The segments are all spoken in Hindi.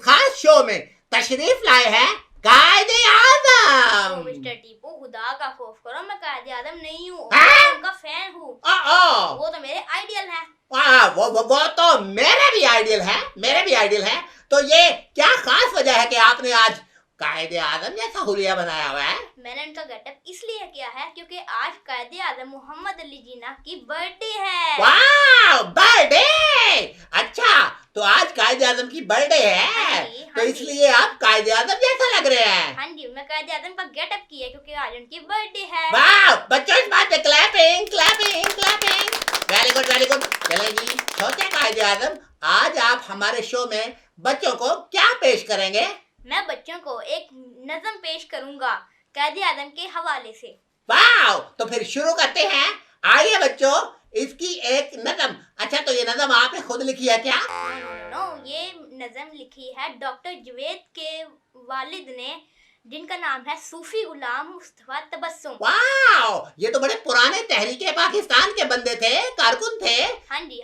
खास शो में तशरीफ लाए हैं कायदे आजम। मिस्टर टीपू खुदा का खौफ करो, मैं कायदे आजम नहीं हूँ, हाँ? उनका फैन हूँ। ओ वो तो मेरे आइडियल है। वो तो मेरे भी आइडियल है। तो ये क्या खास वजह है कि आपने आज कायदे आजम जैसा हुलिया बनाया हुआ है? मैंने उनका गेटअप इसलिए किया है क्योंकि आज कायदे आजम मोहम्मद अली जिन्ना की बर्थडे है। वाह, बर्थडे! अच्छा, तो आज कायदे आजम की बर्थडे है। हाँ जी, तो इसलिए आप कायदे आजम जैसा लग रहे हैं। हाँ जी, मैं कायदे आजम का गेटअप किया क्योंकि आज उनकी बर्थडे है। वाह, बच्चों इस बात पे क्लैपिंग। Very good. चलिए जी, छोटे कायदे आजम, आज आप हमारे शो में बच्चों को क्या पेश करेंगे? मैं बच्चों को एक नज़म पेश करूंगा कायदे आजम के हवाले से। वाह, तो फिर शुरू करते हैं। आइए बच्चों, इसकी एक नज़म। अच्छा, तो ये नज़म आपने खुद लिखी है क्या? नो, ये नज़म लिखी है डॉक्टर जवेद के वालिद ने, जिनका नाम है सूफी गुलाम मुस्तफा तबस्सुम। वाह, ये तो बड़े पुराने तहरीके पाकिस्तान के बंदे थे, कारकुन थे। हाँ जी।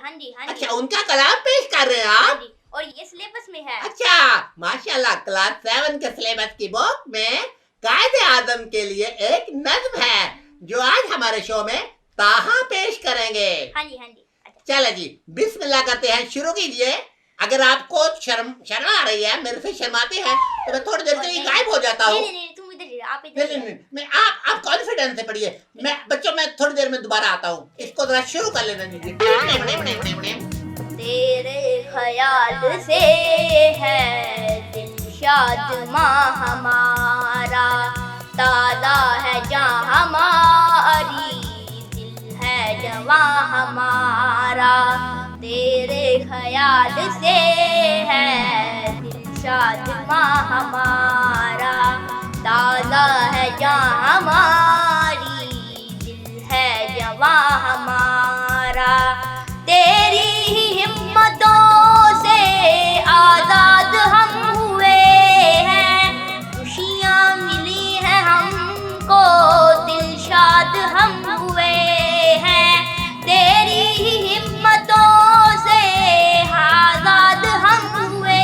अच्छा, उनका कलाम पेश कर रहे हैं आप? जी, और ये सिलेबस में है। अच्छा, माशाल्लाह, क्लास 7 के सिलेबस की बुक में कायदे आजम के लिए एक नज्म है जो आज हमारे शो में ताहा पेश करेंगे। हाँ जी। अच्छा। चलो जी, बिस्मिल्लाह करते हैं, शुरू कीजिए। अगर आपको शर्म आ रही है, मेरे से शर्माते हैं, तो मैं थोड़ी देर के लिए गायब हो जाता हूँ। नहीं, तुम इधर आप इधर। नहीं, आप कॉन्फिडेंस से पढ़िए। मैं थोड़ी देर में दोबारा आता हूँ। इसको जरा शुरू कर लेना दीजिए। तेरे ख्याल से है दिलशाद माँ हमारा, ताज़ा है जहाँ हमारी, दिल है जवां हमारा। तेरे ख्याल से है दिलशाद माँ हमारा, ताज़ा है जहाँ हमारी, दिल है जवां हमारा। तेरी ही हिम्मतों से आज़ाद हम हुए हैं, खुशियाँ मिली हैं हमको, दिलशाद हम हुए हैं। तेरी ही हिम्मतों से आज़ाद हम हुए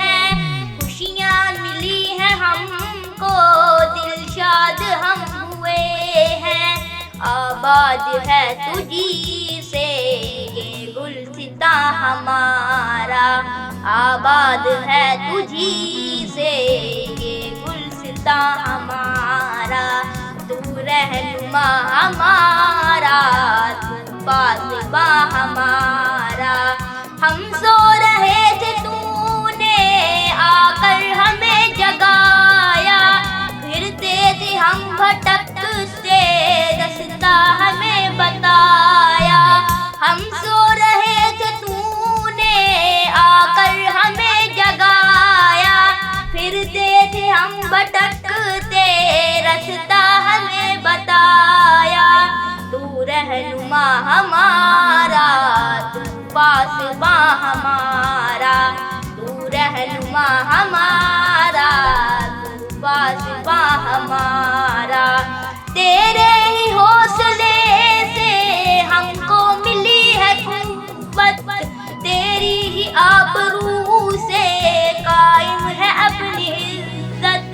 हैं, खुशियाँ मिली हैं हमको, दिलशाद हम हुए हैं। आबाद है तुझी से ये गुलसिता हमारा, आबाद है तुझी से ये गुलसिता हमारा। तू रहनुमा हमारा, तू पासबा हमारा। हम सो रहे थे, तूने आकर हमें जगाया, फिरते थे हम भटकते, रास्ता हमें बताया। हम सो रहे थे, तूने आकर हमें जगाया, फिरते थे हम भटकते, रास्ता हमें बताया। तू रहनुमा हमारा, तू पासबा हमारा, तू रहनुमा हमारा, तू पासबा हमारा। तेरे ही हौसले से हमको मिली है कुव्वत, तेरी ही आबरू से कायम है अपनी इज्जत।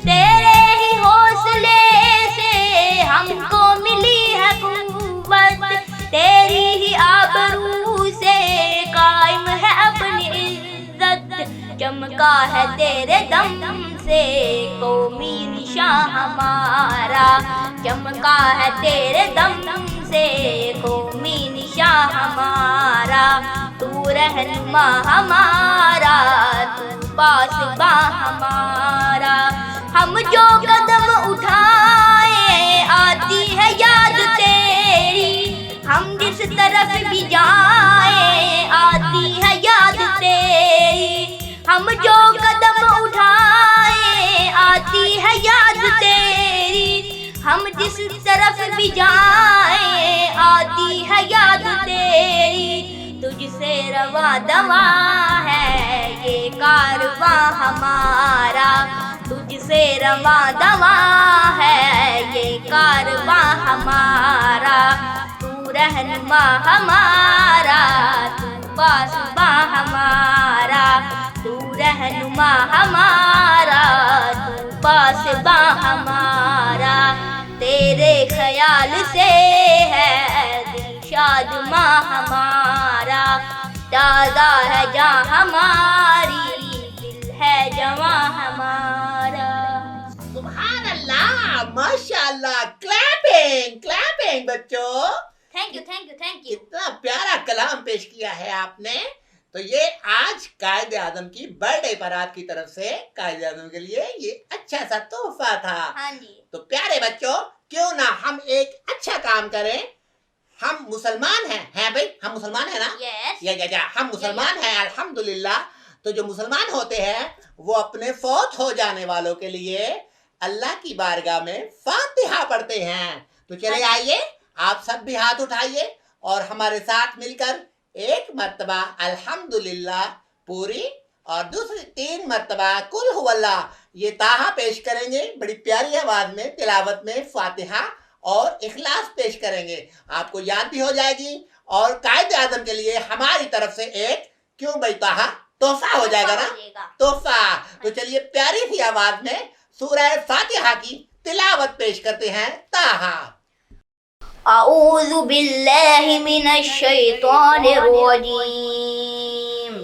तेरे ही हौसले से हमको मिली है कुव्वत, तेरी ही आबरू से कायम है अपनी इज्जत। चमका है तेरे दम से कौमी निशान हमारा, चमका है तेरे दम से कौमी निशान हमारा। तू रहनुमा हमारा, तू पासबा हमारा। हम जो कदम उठाए आती है याद तेरी, हम जिस तरफ भी जाए आती है याद तेरी। हम जो कदम उठाए आती है याद तेरी, हम जिस तरफ भी जाए आती है याद तेरी। तुझसे रवा दवा है ये कारवां हमारा, तुझसे रवा दवा है ये कारवां हमारा। तू रहनुमा हमारा, तू पासबा हमारा, तू रह रहनुमा हमारा, तू पासबा हमारा, तेरे ख्याल से है दिल शादमा हमारा, ताज़ा है जान हमारी, दिल है जवां हमारा. सुभान अल्लाह, माशाअल्लाह, क्लैपिंग क्लैपिंग बच्चों. Thank you thank you thank you. कितना प्यारा कलाम पेश किया है आपने. तो ये आज कायदे आजम की बर्थडे पर आपकी तरफ से कायदे आजम के लिए ये अच्छा सा तोहफा था. हाँ जी. तो प्यारे बच्चों, क्यों ना हम एक अच्छा काम करें. हम मुसलमान हैं भाई, हम मुसलमान हैं ना. यस. या हम मुसलमान हैं अल्हम्दुलिल्लाह. तो जो मुसलमान होते हैं वो अपने फौत हो जाने वालों के लिए अल्लाह की बारगाह में फातिहा पढ़ते हैं. तो चले आइए, आप सब भी हाथ उठाइए और हमारे साथ मिलकर एक मर्तबा अल्हम्दुलिल्लाह पूरी और दूसरी 3 मर्तबा कुल हुवल्लाह ये ताहा पेश करेंगे. बड़ी प्यारी आवाज में तिलावत में फातिहा और इखलास पेश करेंगे. आपको याद भी हो जाएगी और कायदे आजम के लिए हमारी तरफ से एक क्यों भाई ताहा तोहफा हो जाएगा ना, तोहफा. तो चलिए प्यारी सी आवाज में सूरह फातिहा की तिलावत पेश करते हैं. ताहा. अऊज़ु बिल्लाहि मिनश शैतानिर रजीम.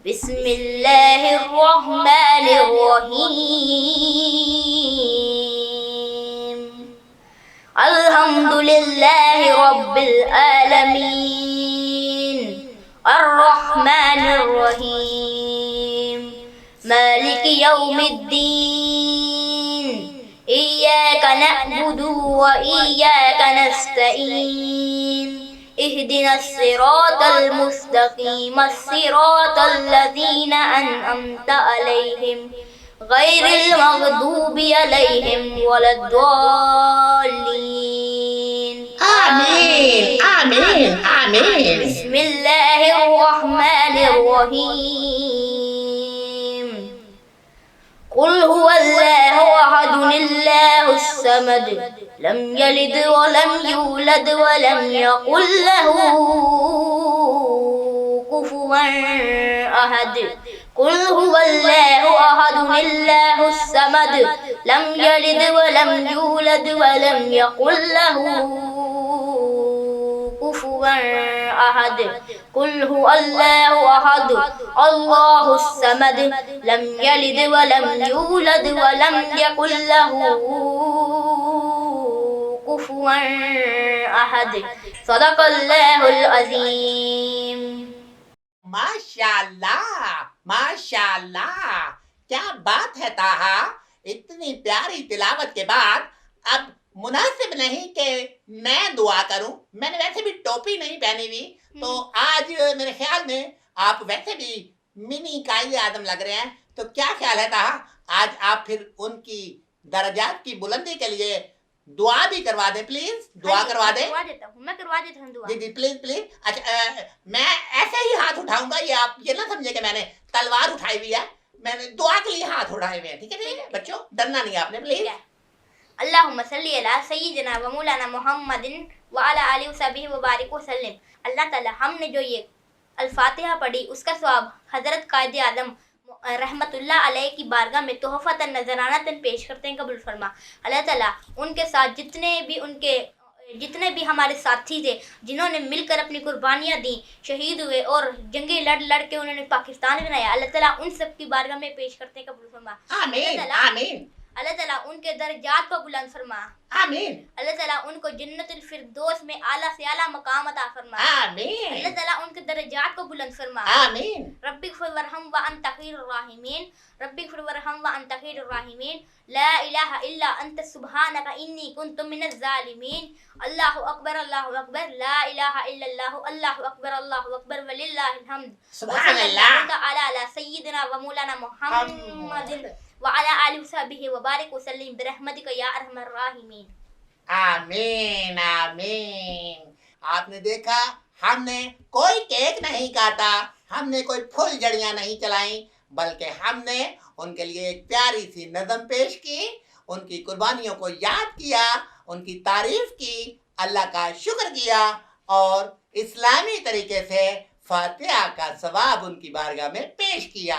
बिस्मिल्लाहिर रहमानिर रहीम. अल्हम्दुलिल्लाहि रब्बिल आलमीन. अर्रहमानिर रहीम. मालिकि यौमिद्दीन. इय्याका नअबुदु व इय्याका नस्तईन. इहदिनस सिरातल मुस्तकीम. सिरातल लज़ीना अनअमता अलैहिम गैरिल मग़दूबि अलैहिम वलद्दाल्लीन. आमीन आमीन आमीन. बिस्मिल्लाहिर रहमानिर रहीम. कुल हुवल्लाहु अहदुल्लाहुस समद. लम यलिद व लम यूलद व लम यकुल लहू कुफुवन अहद. कुल हुवल्लाहु अहदुल्लाहुस समद. लम यलिद व लम यूलद व लम यकुल लहू कुफुवन अहद. कुल हुवल्लाहु अहद अल्लाहुस समद. लम यलिद व लम यूलद व लम यकुल लहू कुफुवन अहद. सदक़ल्लाहुल अज़ीम. माशाअल्लाह माशाअल्लाह, क्या बात है ताहा. इतनी प्यारी तिलावत के बाद अब मुनासिब नहीं कि मैं दुआ करूं. मैंने वैसे भी टोपी नहीं पहनी हुई, तो आज मेरे ख्याल में आप वैसे भी मिनी कायदे आजम लग रहे हैं. तो क्या ख्याल है ताहा, आज आप फिर उनकी दर्जात की बुलंदी के लिए दुआ भी करवा दें प्लीज. दुआ करवा दें. करवा देता हूँ, मैं करवा देता हूँ दुआ. जी जी प्लीज प्लीज. अच्छा मैं ऐसे ही हाथ उठाऊंगा, ये आप ये ना समझे कि मैंने तलवार उठाई हुई है. मैंने दुआ के लिए हाथ उठाए हुए हैं. ठीक है बच्चों, डरना नहीं आपने प्लीज. अल्लाहुम्मा सल्ली अला सय्यिदिना व मौलाना मुहम्मदिन व अला आलिहि व सहबिहि व बारिक व सल्लिम. अल्लाह ताला हमने जो ये अल-फातिहा पढ़ी उसका सवाब हज़रत कायदे आज़म रहमतुल्लाह अलैह की बारगाह में तोहफ़तन नज़रानतन पेश करते हैं. कबूल फरमा. अल्लाह ताला उनके साथ जितने भी हमारे साथी थे जिन्होंने मिलकर अपनी कुर्बानियाँ दी, शहीद हुए और जंगे लड़ के उन्होंने पाकिस्तान बनाया, अल्लाह ताला उन सब की बारगाह में पेश करते हैं. कबूल फरमा. आमीन आमीन. अल्लाह ताला उनके दर्जात को बुलंद फरमा. आमीन. अल्लाह ताला उनको जन्नतुल फिरदौस में आला से आला मकाम अता फरमा. आमीन. अल्लाह ताला उनके दर्जात को बुलंद फरमा. आमीन. रब्बिग़फिर वरहम व अंत खैरुर राहिमीन. रब्बिग़फिर वरहम व अंत खैरुर राहिमीन. ला इलाहा इल्ला अंत सुब्हानका इन्नी कुन्तु मिनज़ ज़ालिमीन. अल्लाहु अकबर ला इलाहा इल्लल्लाह अल्लाहु अकबर वलिल्लाहिल हम्द. सुभान अल्लाह. अला सय्यिदिना व मौलाना मुहम्मदिन व अला आलिहि व सहबिहि व बारिक व सल्लिम बिरहमतिका या अरहमर राहिमीन. आमीन आमीन. आपने देखा, हमने कोई केक नहीं काटा, हमने कोई फुलझड़ियां नहीं चलाई, बल्कि हमने उनके लिए एक प्यारी सी नज़म पेश की, उनकी कुर्बानियों को याद किया, उनकी तारीफ की, अल्लाह का शुक्र किया और इस्लामी तरीके से फातिहा का सवाब उनकी बारगाह में पेश किया.